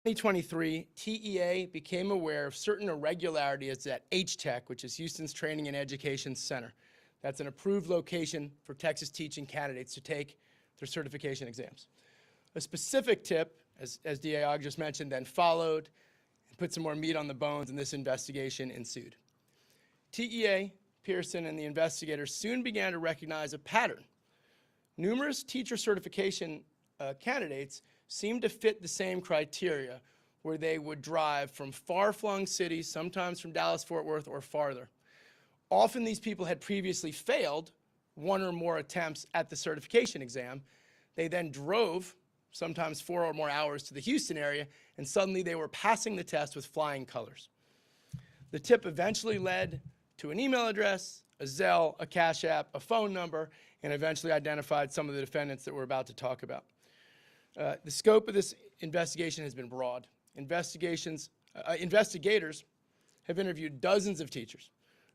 2023, TEA became aware of certain irregularities at H-Tech, which is Houston's Training and Education Center. That's an approved location for Texas teaching candidates to take their certification exams. A specific tip, as DA Ogg just mentioned, then followed and put some more meat on the bones, and this investigation ensued. TEA, Pearson, and the investigators soon began to recognize a pattern. Numerous teacher certification candidates seemed to fit the same criteria, where they would drive from far-flung cities, sometimes from Dallas-Fort Worth or farther. Often these people had previously failed one or more attempts at the certification exam. They then drove, sometimes 4 or more hours, to the Houston area, and suddenly they were passing the test with flying colors. The tip eventually led to an email address, a Zelle, a Cash App, a phone number, and eventually identified some of the defendants that we're about to talk about. The scope of this investigation has been broad. Investigators have interviewed dozens of teachers.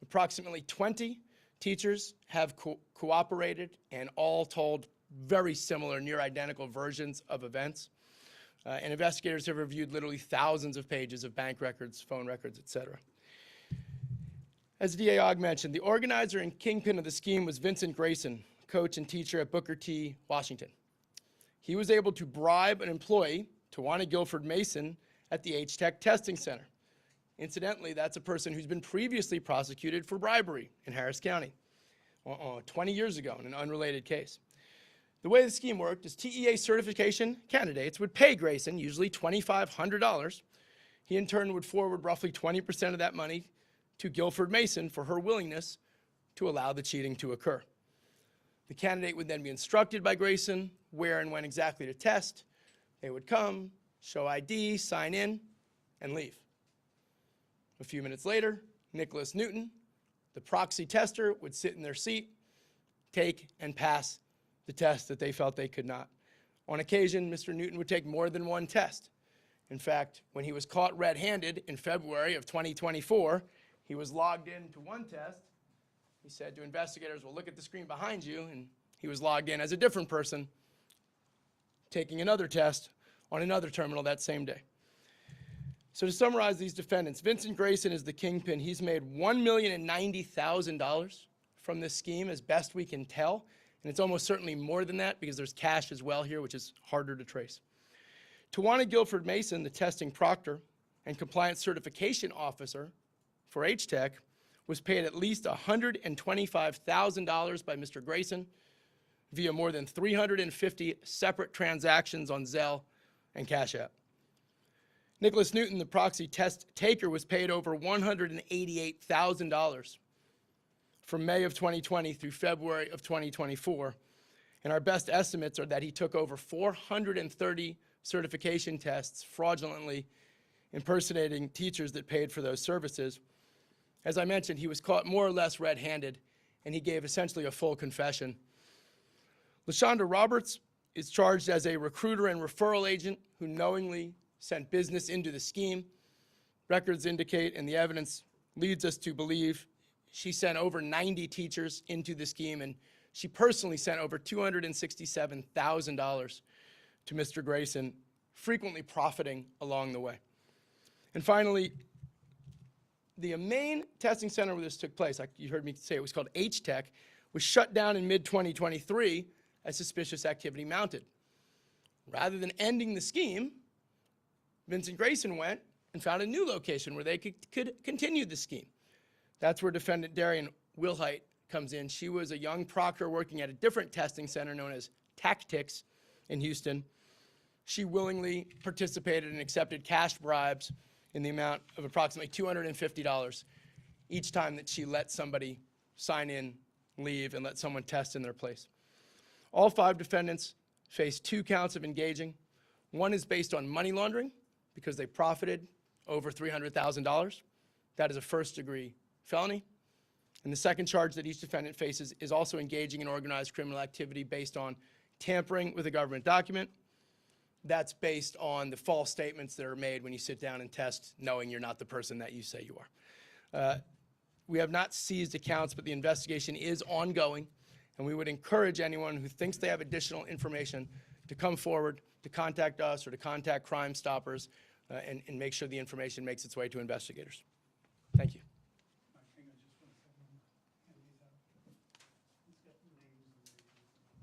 Approximately 20 teachers have cooperated, and all told very similar, near identical versions of events. And investigators have reviewed literally thousands of pages of bank records, phone records, et cetera. As DA Ogg mentioned, the organizer and kingpin of the scheme was Vincent Grayson, coach and teacher at Booker T, Washington. He was able to bribe an employee, Tawana Guilford Mason, at the H-Tech Testing Center. Incidentally, that's a person who's been previously prosecuted for bribery in Harris County 20 years ago in an unrelated case. The way the scheme worked is TEA certification candidates would pay Grayson, usually $2,500. He in turn would forward roughly 20% of that money to Guilford Mason for her willingness to allow the cheating to occur. The candidate would then be instructed by Grayson where and when exactly to test. They would come, show ID, sign in, and leave. A few minutes later, Nicholas Newton, the proxy tester, would sit in their seat, take and pass the test that they felt they could not. On occasion, Mr. Newton would take more than one test. In fact, when he was caught red-handed in February of 2024, he was logged in to one test. He said to investigators, well, look at the screen behind you, and he was logged in as a different person, taking another test on another terminal that same day. So to summarize these defendants, Vincent Grayson is the kingpin. He's made $1,090,000 from this scheme, as best we can tell, and it's almost certainly more than that because there's cash as well here, which is harder to trace. Tawana Guilford Mason, the testing proctor and compliance certification officer for H-Tech, was paid at least $125,000 by Mr. Grayson via more than 350 separate transactions on Zelle and Cash App. Nicholas Newton, the proxy test taker, was paid over $188,000 from May of 2020 through February of 2024. And our best estimates are that he took over 430 certification tests fraudulently impersonating teachers that paid for those services. As I mentioned, he was caught more or less red-handed, and he gave essentially a full confession. LaShonda Roberts is charged as a recruiter and referral agent who knowingly sent business into the scheme. Records indicate, and the evidence leads us to believe, she sent over 90 teachers into the scheme, and she personally sent over $267,000 to Mr. Grayson, frequently profiting along the way. And finally, the main testing center where this took place, like you heard me say, it was called H-Tech, was shut down in mid-2023 as suspicious activity mounted. Rather than ending the scheme, Vincent Grayson went and found a new location where they could continue the scheme. That's where defendant Darian Wilhite comes in. She was a young proctor working at a different testing center known as Tactics in Houston. She willingly participated and accepted cash bribes in the amount of approximately $250 each time that she let somebody sign in, leave, and let someone test in their place. All 5 defendants face 2 counts of engaging. One is based on money laundering because they profited over $300,000. That is a first-degree felony. And the second charge that each defendant faces is also engaging in organized criminal activity based on tampering with a government document. That's based on the false statements that are made when you sit down and test, knowing you're not the person that you say you are. We have not seized accounts, but the investigation is ongoing, and we would encourage anyone who thinks they have additional information to come forward, to contact us or to contact Crime Stoppers. and make sure the information makes its way to investigators. Thank you. Hang on just 1 second. Hand these out. Let's get the names and right back there.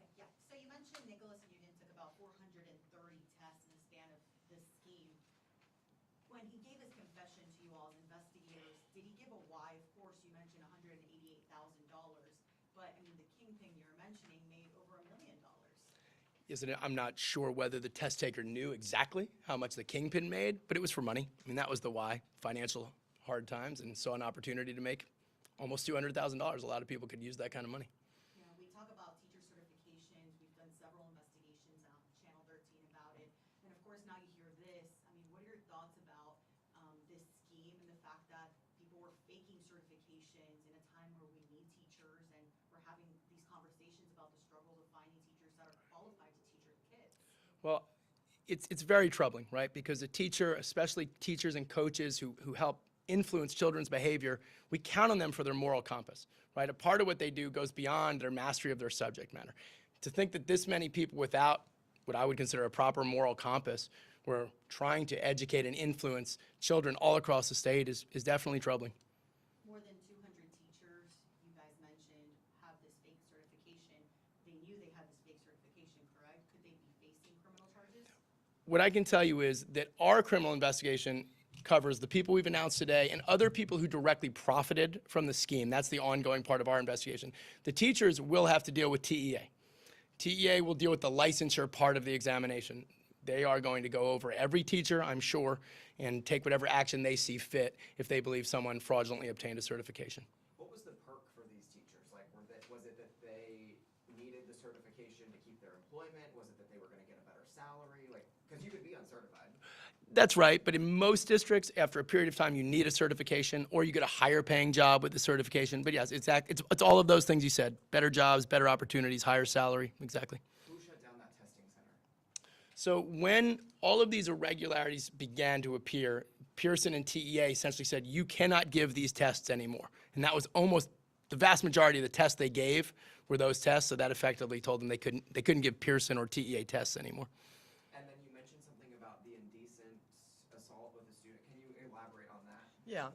Okay, yeah. So you mentioned Nicholas Union took about 430 tests in the span of this scheme. When he gave his confession to you all as investigators, did he give a why? Of course, you mentioned $188,000, but I mean, the kingpin you're mentioning made over $1 million. Isn't it? I'm not sure whether the test taker knew exactly how much the kingpin made, but it was for money. I mean, that was the why, financial hard times, and saw an opportunity to make almost $200,000. A lot of people could use that kind of money. Yeah, we talk about teacher certifications. We've done several investigations on Channel 13 about it. And of course, now you hear this. I mean, what are your thoughts about this scheme and the fact that people were faking certifications in a time where we need teachers, and we're having these conversations about the struggles of finding teachers that are qualified to teach our kids? Well, it's very troubling, right? Because a teacher, especially teachers and coaches who help influence children's behavior, we count on them for their moral compass, right? A part of what they do goes beyond their mastery of their subject matter. To think that this many people without what I would consider a proper moral compass were trying to educate and influence children all across the state is definitely troubling. More than 200 teachers, you guys mentioned, have this fake certification. They knew they had this fake certification, correct? Could they be facing criminal charges? What I can tell you is that our criminal investigation covers the people we've announced today and other people who directly profited from the scheme. That's the ongoing part of our investigation. The teachers will have to deal with TEA. TEA will deal with the licensure part of the examination. They are going to go over every teacher, I'm sure, and take whatever action they see fit if they believe someone fraudulently obtained a certification. What was the perk for these teachers? Like, was it that they needed the certification to keep their employment? Was it that they were going to get a better salary? Like, because you could be uncertified. That's right, but in most districts, after a period of time, you need a certification, or you get a higher paying job with the certification. But yes, it's all of those things you said. Better jobs, better opportunities, higher salary, exactly. Who shut down that testing center? So when all of these irregularities began to appear, Pearson and TEA essentially said, you cannot give these tests anymore. And that was almost the vast majority of the tests they gave were those tests, so that effectively told them they couldn't give Pearson or TEA tests anymore. And then you mentioned something about the indecent assault with a student. Can you elaborate on that? Yeah.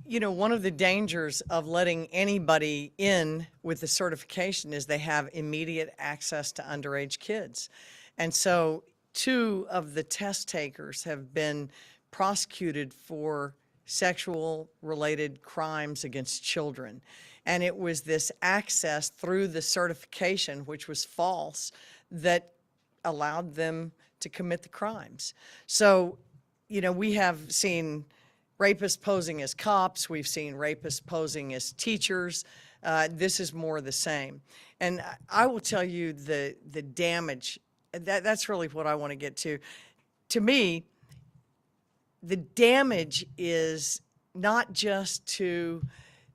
You know, one of the dangers of letting anybody in with the certification is they have immediate access to underage kids. And so 2 of the test takers have been prosecuted for sexual-related crimes against children. And it was this access through the certification, which was false, that allowed them to commit the crimes. So, you know, we have seen rapists posing as cops. We've seen rapists posing as teachers. This is more the same. And I will tell you the damage, that's really what I want to get to. To me, the damage is not just to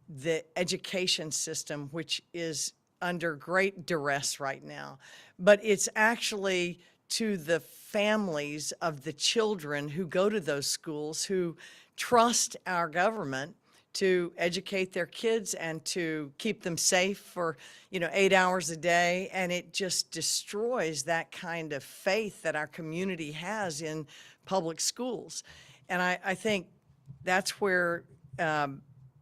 the education system, which is under great duress right now, but it's actually to the families of the children who go to those schools, who trust our government to educate their kids and to keep them safe for, 8 hours a day. And it just destroys that kind of faith that our community has in public schools. And I think that's where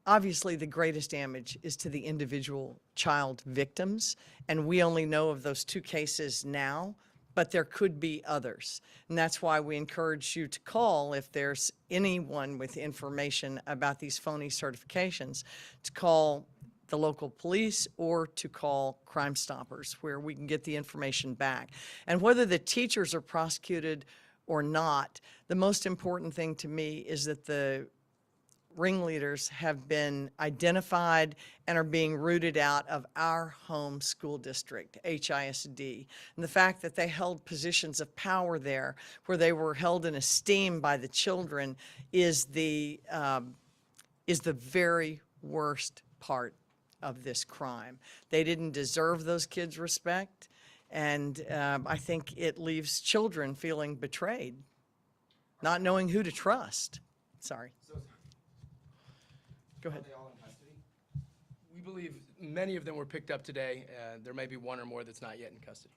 obviously the greatest damage is to the individual child victims. And we only know of those 2 cases now, but there could be others. And that's why we encourage you to call if there's anyone with information about these phony certifications, to call the local police or to call Crime Stoppers, where we can get the information back. And whether the teachers are prosecuted or not, the most important thing to me is that the ringleaders have been identified and are being rooted out of our home school district, HISD. And the fact that they held positions of power there, where they were held in esteem by the children, is the very worst part of this crime. They didn't deserve those kids' respect, and I think it leaves children feeling betrayed, not knowing who to trust. Sorry. So, Go are ahead. they all in custody? We believe many of them were picked up today. There may be one or more that's not yet in custody.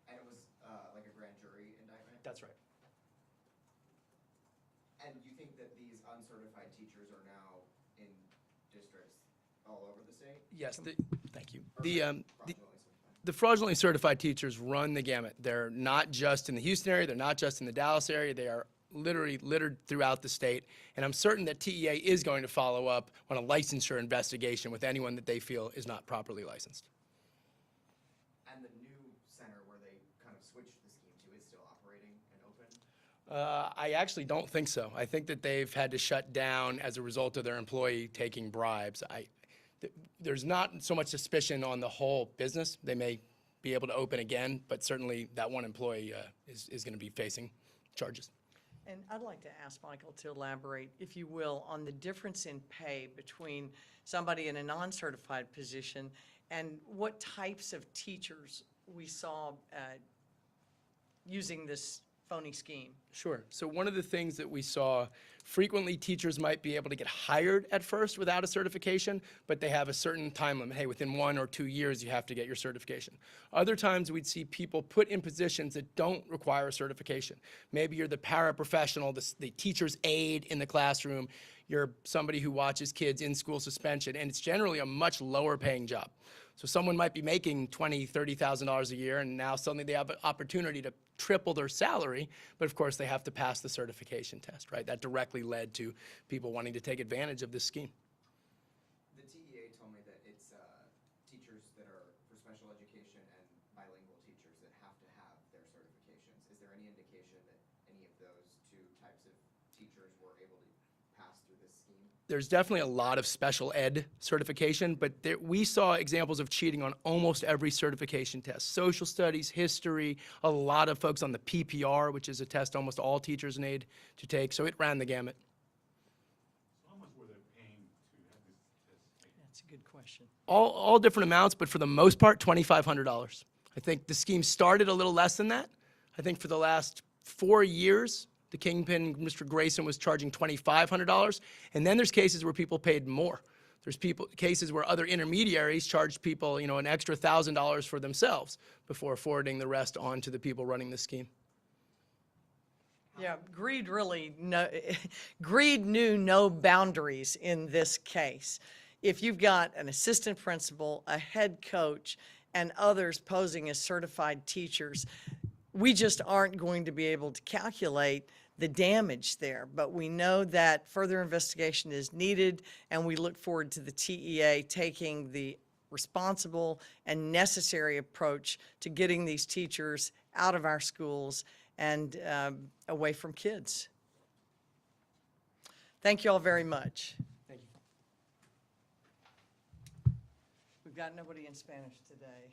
And it was, like a grand jury indictment? That's right. And you think that these uncertified teachers are now in districts all over the state? Yes, thank you. Or The fraudulently certified? the fraudulently certified teachers run the gamut. They're not just in the Houston area, they're not just in the Dallas area, they are literally littered throughout the state. And I'm certain that TEA is going to follow up on a licensure investigation with anyone that they feel is not properly licensed. And the new center where they kind of switched the scheme to is still operating and open? I actually don't think so. I think that they've had to shut down as a result of their employee taking bribes. There's not so much suspicion on the whole business. They may be able to open again, but certainly that one employee is going to be facing charges. And I'd like to ask Michael to elaborate, if you will, on the difference in pay between somebody in a non-certified position and what types of teachers we saw using this phony scheme. Sure. So one of the things that we saw, frequently teachers might be able to get hired at first without a certification, but they have a certain time limit. Hey, within 1 or 2 years, you have to get your certification. Other times, we'd see people put in positions that don't require a certification. Maybe you're the paraprofessional, the teacher's aide in the classroom. You're somebody who watches kids in school suspension, and it's generally a much lower paying job. So someone might be making $20,000, $30,000 a year, and now suddenly they have an opportunity to triple their salary, but of course they have to pass the certification test, right? That directly led to people wanting to take advantage of this scheme. The TEA told me that it's teachers that are for special education and bilingual teachers that have to have their certifications. Is there any indication that any of those two types of teachers were able to pass through this scheme? There's definitely a lot of special ed certification, but we saw examples of cheating on almost every certification test. Social studies, history, a lot of folks on the PPR, which is a test almost all teachers need to take, so it ran the gamut. So how much were they paying to have this test taken? That's a good question. All different amounts, but for the most part, $2,500. I think the scheme started a little less than that. I think for the last 4 years, the kingpin, Mr. Grayson, was charging $2,500, and then there's cases where people paid more. There's cases where other intermediaries charged people, an extra $1,000 for themselves before forwarding the rest on to the people running the scheme. Yeah, greed knew no boundaries in this case. If you've got an assistant principal, a head coach, and others posing as certified teachers, we just aren't going to be able to calculate the damage there. But we know that further investigation is needed, and we look forward to the TEA taking the responsible and necessary approach to getting these teachers out of our schools and away from kids. Thank you all very much. Thank you. We've got nobody in Spanish today.